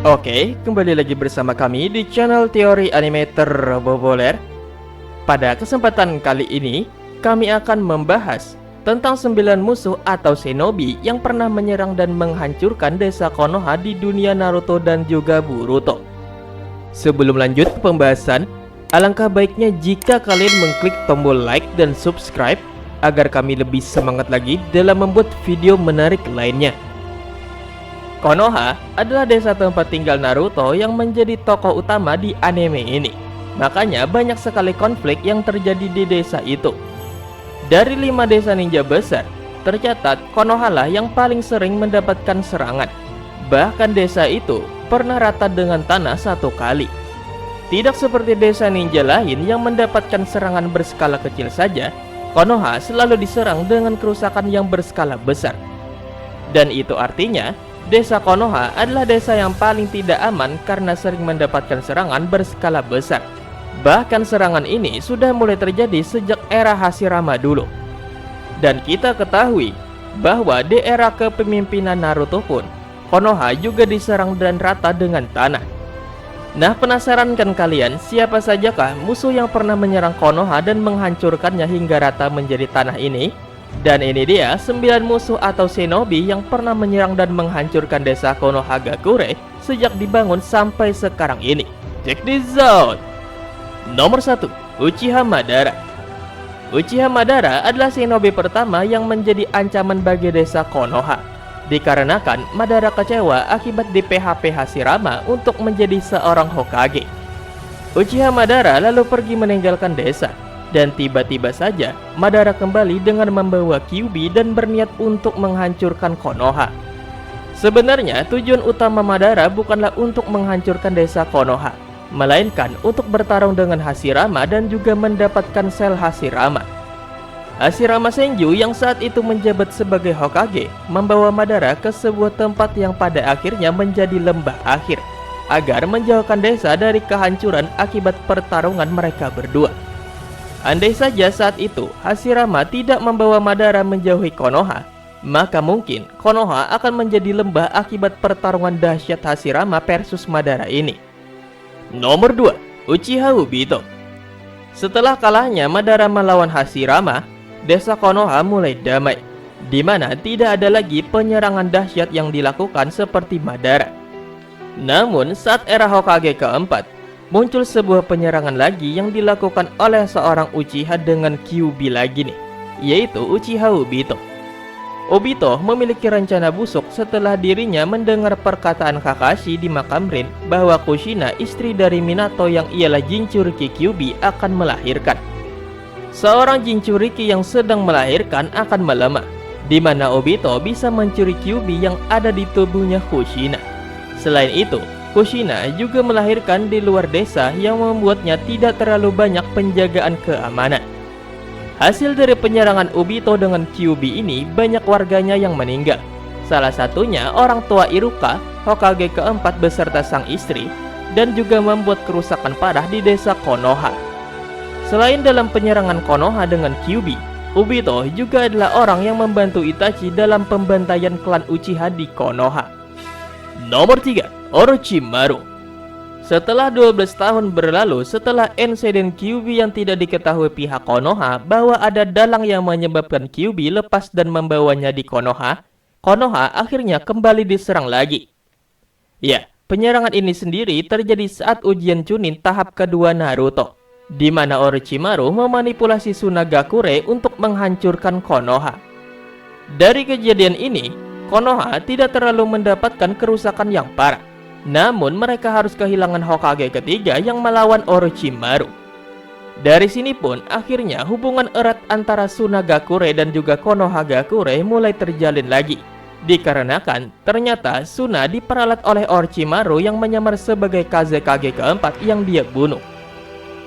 Oke, kembali lagi bersama kami di channel Teori Anime Terpopuler. Pada kesempatan kali ini, kami akan membahas tentang 9 musuh atau shinobi yang pernah menyerang dan menghancurkan desa Konoha di dunia Naruto dan juga Boruto. Sebelum lanjut ke pembahasan, alangkah baiknya jika kalian mengklik tombol like dan subscribe agar kami lebih semangat lagi dalam membuat video menarik lainnya. Konoha adalah desa tempat tinggal Naruto yang menjadi tokoh utama di anime ini. Makanya banyak sekali konflik yang terjadi di desa itu. Dari 5 desa ninja besar, tercatat Konoha lah yang paling sering mendapatkan serangan. Bahkan desa itu pernah rata dengan tanah 1 kali. Tidak seperti desa ninja lain yang mendapatkan serangan berskala kecil saja, Konoha selalu diserang dengan kerusakan yang berskala besar. Dan itu artinya desa Konoha adalah desa yang paling tidak aman karena sering mendapatkan serangan berskala besar. Bahkan serangan ini sudah mulai terjadi sejak era Hashirama dulu. Dan kita ketahui bahwa di era kepemimpinan Naruto pun, Konoha juga diserang dan rata dengan tanah. Nah, penasaran kan kalian siapa sajakah musuh yang pernah menyerang Konoha dan menghancurkannya hingga rata menjadi tanah ini? Dan ini dia 9 musuh atau shinobi yang pernah menyerang dan menghancurkan desa Konohagakure sejak dibangun sampai sekarang ini. Check this out. Nomor 1, Uchiha Madara. Uchiha Madara adalah shinobi pertama yang menjadi ancaman bagi desa Konoha. Dikarenakan Madara kecewa akibat di PHP Hashirama untuk menjadi seorang Hokage. Uchiha Madara lalu pergi meninggalkan desa. Dan tiba-tiba saja Madara kembali dengan membawa Kyuubi dan berniat untuk menghancurkan Konoha. Sebenarnya tujuan utama Madara bukanlah untuk menghancurkan desa Konoha, melainkan untuk bertarung dengan Hashirama dan juga mendapatkan sel Hashirama. Hashirama Senju yang saat itu menjabat sebagai Hokage membawa Madara ke sebuah tempat yang pada akhirnya menjadi lembah akhir, agar menjauhkan desa dari kehancuran akibat pertarungan mereka berdua. Andai saja saat itu Hashirama tidak membawa Madara menjauhi Konoha, maka mungkin Konoha akan menjadi lembah akibat pertarungan dahsyat Hashirama versus Madara ini. Nomor 2, Uchiha Obito. Setelah kalahnya Madara melawan Hashirama, desa Konoha mulai damai, di mana tidak ada lagi penyerangan dahsyat yang dilakukan seperti Madara. Namun saat era Hokage keempat, muncul sebuah penyerangan lagi yang dilakukan oleh seorang Uchiha dengan Kyuubi lagi nih, yaitu Uchiha Obito. Obito memiliki rencana busuk setelah dirinya mendengar perkataan Kakashi di makam Rin bahwa Kushina, istri dari Minato yang ialah Jinchuriki Kyuubi, akan melahirkan. Seorang Jinchuriki yang sedang melahirkan akan melemah, di mana Obito bisa mencuri Kyuubi yang ada di tubuhnya Kushina. Selain itu, Kushina juga melahirkan di luar desa yang membuatnya tidak terlalu banyak penjagaan keamanan. Hasil dari penyerangan Obito dengan Kyuubi ini, banyak warganya yang meninggal. Salah satunya orang tua Iruka, Hokage keempat beserta sang istri, dan juga membuat kerusakan parah di desa Konoha. Selain dalam penyerangan Konoha dengan Kyuubi, Obito juga adalah orang yang membantu Itachi dalam pembantaian klan Uchiha di Konoha. Nomor 3, Orochimaru. Setelah 12 tahun berlalu setelah insiden Kyuubi yang tidak diketahui pihak Konoha bahwa ada dalang yang menyebabkan Kyuubi lepas dan membawanya di Konoha, Konoha akhirnya kembali diserang lagi. Ya, penyerangan ini sendiri terjadi saat ujian Chunin tahap kedua Naruto, di mana Orochimaru memanipulasi Tsunagakure untuk menghancurkan Konoha. Dari kejadian ini, Konoha tidak terlalu mendapatkan kerusakan yang parah. Namun mereka harus kehilangan Hokage ketiga yang melawan Orochimaru. Dari sini pun akhirnya hubungan erat antara Tsunagakure dan juga Konohagakure mulai terjalin lagi. Dikarenakan ternyata Tsuna diperalat oleh Orochimaru yang menyamar sebagai Kazekage keempat yang dia bunuh.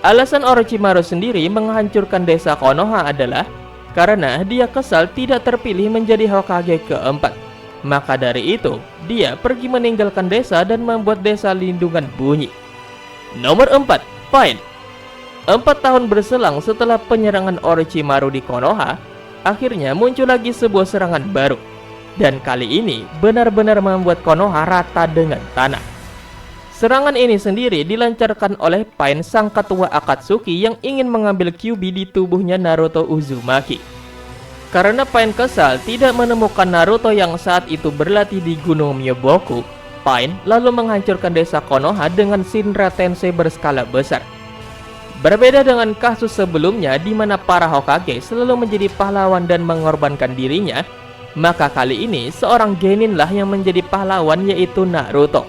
Alasan Orochimaru sendiri menghancurkan desa Konoha adalah karena dia kesal tidak terpilih menjadi Hokage keempat. Maka dari itu, dia pergi meninggalkan desa dan membuat desa lindungan bunyi. Nomor 4, Pain. 4 tahun berselang setelah penyerangan Orochimaru di Konoha, akhirnya muncul lagi sebuah serangan baru. Dan kali ini benar-benar membuat Konoha rata dengan tanah. Serangan ini sendiri dilancarkan oleh Pain, sang ketua Akatsuki yang ingin mengambil Kyuubi di tubuhnya Naruto Uzumaki. Karena Pain kesal tidak menemukan Naruto yang saat itu berlatih di Gunung Myoboku, Pain lalu menghancurkan desa Konoha dengan Shinra Tensei berskala besar. Berbeda dengan kasus sebelumnya di mana para Hokage selalu menjadi pahlawan dan mengorbankan dirinya, maka kali ini seorang genin lah yang menjadi pahlawan, yaitu Naruto.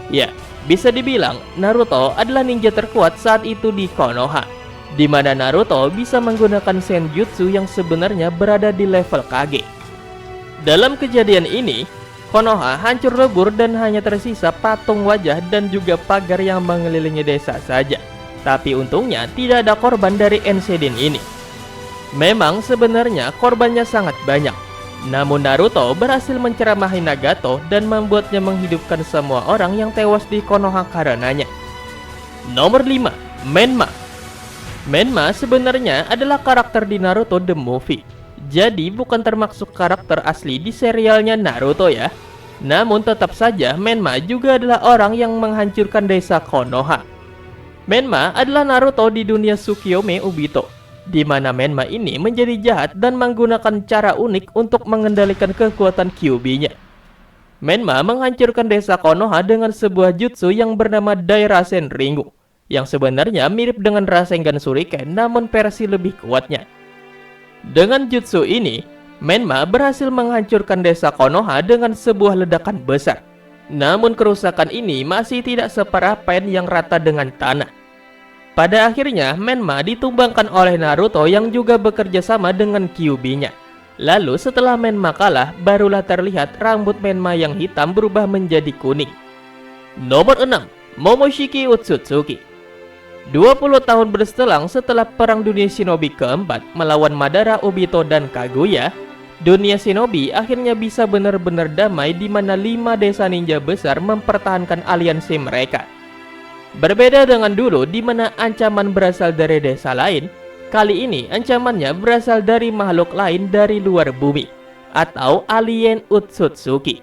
Ya, bisa dibilang Naruto adalah ninja terkuat saat itu di Konoha, di mana Naruto bisa menggunakan senjutsu yang sebenarnya berada di level Kage. Dalam kejadian ini, Konoha hancur lebur dan hanya tersisa patung wajah dan juga pagar yang mengelilingi desa saja. Tapi untungnya tidak ada korban dari insiden ini. Memang sebenarnya korbannya sangat banyak, namun Naruto berhasil menceramahi Nagato dan membuatnya menghidupkan semua orang yang tewas di Konoha karenanya. Nomor 5, Menma. Menma sebenarnya adalah karakter di Naruto The Movie. Jadi bukan termasuk karakter asli di serialnya Naruto ya. Namun tetap saja Menma juga adalah orang yang menghancurkan desa Konoha. Menma adalah Naruto di dunia Tsukuyomi Obito, di mana Menma ini menjadi jahat dan menggunakan cara unik untuk mengendalikan kekuatan Kyuubi-nya. Menma menghancurkan desa Konoha dengan sebuah jutsu yang bernama Dairasen Ringu, yang sebenarnya mirip dengan Rasengan Shuriken namun versi lebih kuatnya. Dengan jutsu ini, Menma berhasil menghancurkan desa Konoha dengan sebuah ledakan besar. Namun kerusakan ini masih tidak separah Pain yang rata dengan tanah. Pada akhirnya, Menma ditumbangkan oleh Naruto yang juga bekerja sama dengan Kyuubi-nya. Lalu setelah Menma kalah, barulah terlihat rambut Menma yang hitam berubah menjadi kuning. Nomor 6, Momoshiki Utsutsuki. 20 tahun berselang setelah Perang Dunia Shinobi keempat melawan Madara, Obito, dan Kaguya, dunia Shinobi akhirnya bisa benar-benar damai di mana 5 desa ninja besar mempertahankan aliansi mereka. Berbeda dengan dulu di mana ancaman berasal dari desa lain, kali ini ancamannya berasal dari makhluk lain dari luar bumi, atau alien Utsutsuki.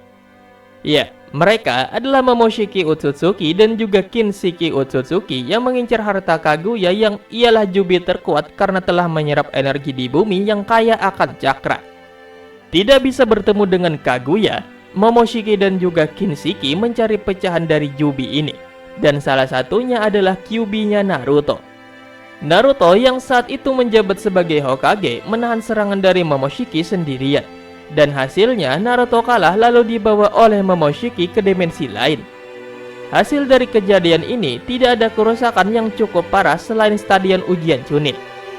Ya, mereka adalah Momoshiki Utsutsuki dan juga Kinshiki Utsutsuki yang mengincar harta Kaguya yang ialah jubi terkuat karena telah menyerap energi di bumi yang kaya akan cakra. Tidak bisa bertemu dengan Kaguya, Momoshiki dan juga Kinshiki mencari pecahan dari jubi ini, dan salah satunya adalah Kyuubi-nya Naruto. Naruto yang saat itu menjabat sebagai Hokage menahan serangan dari Momoshiki sendirian, dan hasilnya Naruto kalah lalu dibawa oleh Momoshiki ke dimensi lain. Hasil dari kejadian ini tidak ada kerusakan yang cukup parah selain stadion ujian Chunin,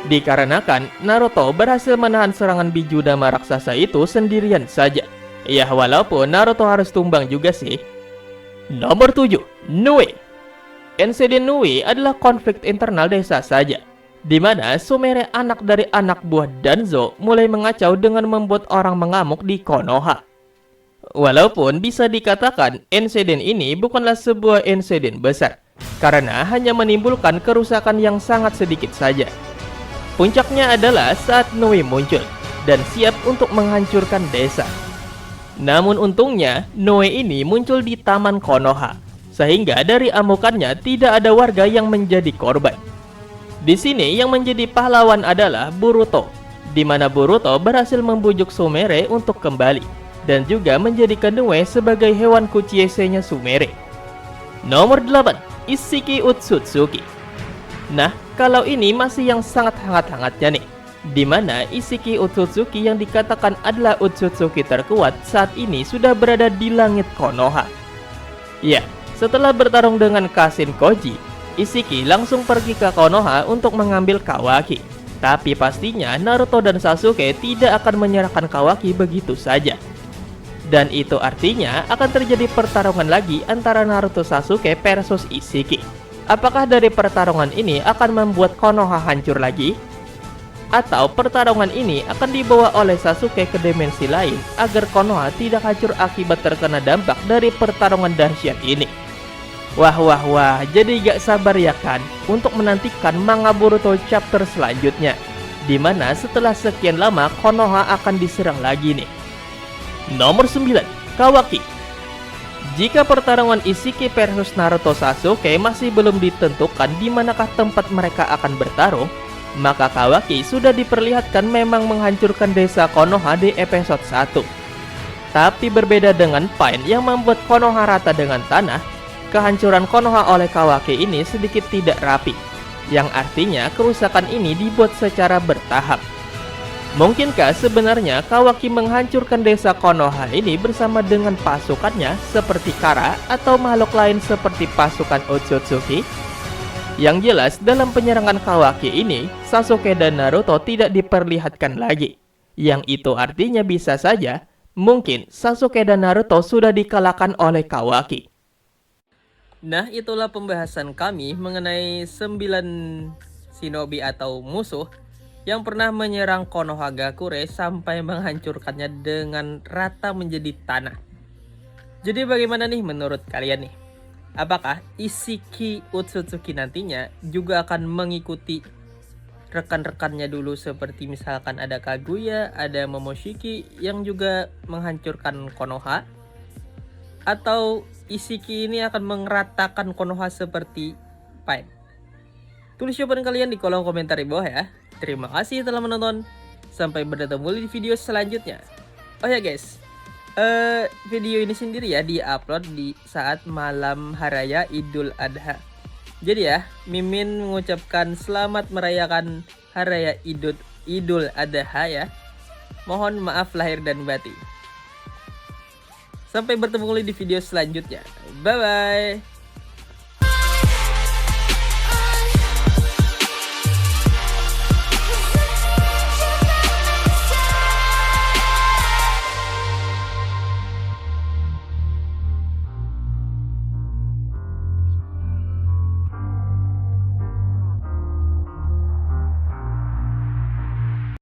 dikarenakan Naruto berhasil menahan serangan biju dama raksasa itu sendirian saja. Ya, walaupun Naruto harus tumbang juga sih. Nomor 7, Nue. Insiden Nue adalah konflik internal desa saja, di mana Sumire, anak dari anak buah Danzo, mulai mengacau dengan membuat orang mengamuk di Konoha. Walaupun bisa dikatakan insiden ini bukanlah sebuah insiden besar, karena hanya menimbulkan kerusakan yang sangat sedikit saja. Puncaknya adalah saat Nue muncul dan siap untuk menghancurkan desa. Namun untungnya Nue ini muncul di Taman Konoha, sehingga dari amukannya tidak ada warga yang menjadi korban. Di sini yang menjadi pahlawan adalah Boruto, di mana Boruto berhasil membujuk Sumire untuk kembali dan juga menjadikan Nue sebagai hewan kuchiese-nya Sumire. Nomor 8, Isshiki Utsutsuki. Nah, kalau ini masih yang sangat hangat-hangatnya nih, di mana Isshiki Utsutsuki yang dikatakan adalah Utsutsuki terkuat saat ini sudah berada di langit Konoha. Ya, setelah bertarung dengan Kashin Koji, Isshiki langsung pergi ke Konoha untuk mengambil Kawaki. Tapi pastinya Naruto dan Sasuke tidak akan menyerahkan Kawaki begitu saja. Dan itu artinya akan terjadi pertarungan lagi antara Naruto Sasuke versus Isshiki. Apakah dari pertarungan ini akan membuat Konoha hancur lagi? Atau pertarungan ini akan dibawa oleh Sasuke ke dimensi lain agar Konoha tidak hancur akibat terkena dampak dari pertarungan dahsyat ini? Wah, jadi gak sabar ya kan untuk menantikan manga Boruto chapter selanjutnya, dimana setelah sekian lama Konoha akan diserang lagi nih. Nomor 9, Kawaki. Jika pertarungan Ishiki versus Naruto Sasuke masih belum ditentukan di manakah tempat mereka akan bertarung, maka Kawaki sudah diperlihatkan memang menghancurkan desa Konoha di episode 1. Tapi berbeda dengan Pain yang membuat Konoha rata dengan tanah, kehancuran Konoha oleh Kawaki ini sedikit tidak rapi, yang artinya kerusakan ini dibuat secara bertahap. Mungkinkah sebenarnya Kawaki menghancurkan desa Konoha ini bersama dengan pasukannya seperti Kara atau makhluk lain seperti pasukan Otsutsuki? Yang jelas dalam penyerangan Kawaki ini, Sasuke dan Naruto tidak diperlihatkan lagi. Yang itu artinya bisa saja, mungkin Sasuke dan Naruto sudah dikalahkan oleh Kawaki. Nah, itulah pembahasan kami mengenai 9 shinobi atau musuh yang pernah menyerang Konohagakure sampai menghancurkannya dengan rata menjadi tanah. Jadi bagaimana nih menurut kalian nih? Apakah Ishiki Otsutsuki nantinya juga akan mengikuti rekan-rekannya dulu seperti misalkan ada Kaguya, ada Momoshiki yang juga menghancurkan Konoha? Atau Ishiki ini akan meratakan Konoha seperti Pain? Tulis jawaban kalian di kolom komentar di bawah ya. Terima kasih telah menonton. Sampai bertemu di video selanjutnya. Oh ya guys, video ini sendiri ya diupload di saat malam Haraya Idul Adha. Jadi ya, Mimin mengucapkan selamat merayakan Haraya Idul Adha ya. Mohon maaf lahir dan batin. Sampai bertemu lagi di video selanjutnya. Bye bye.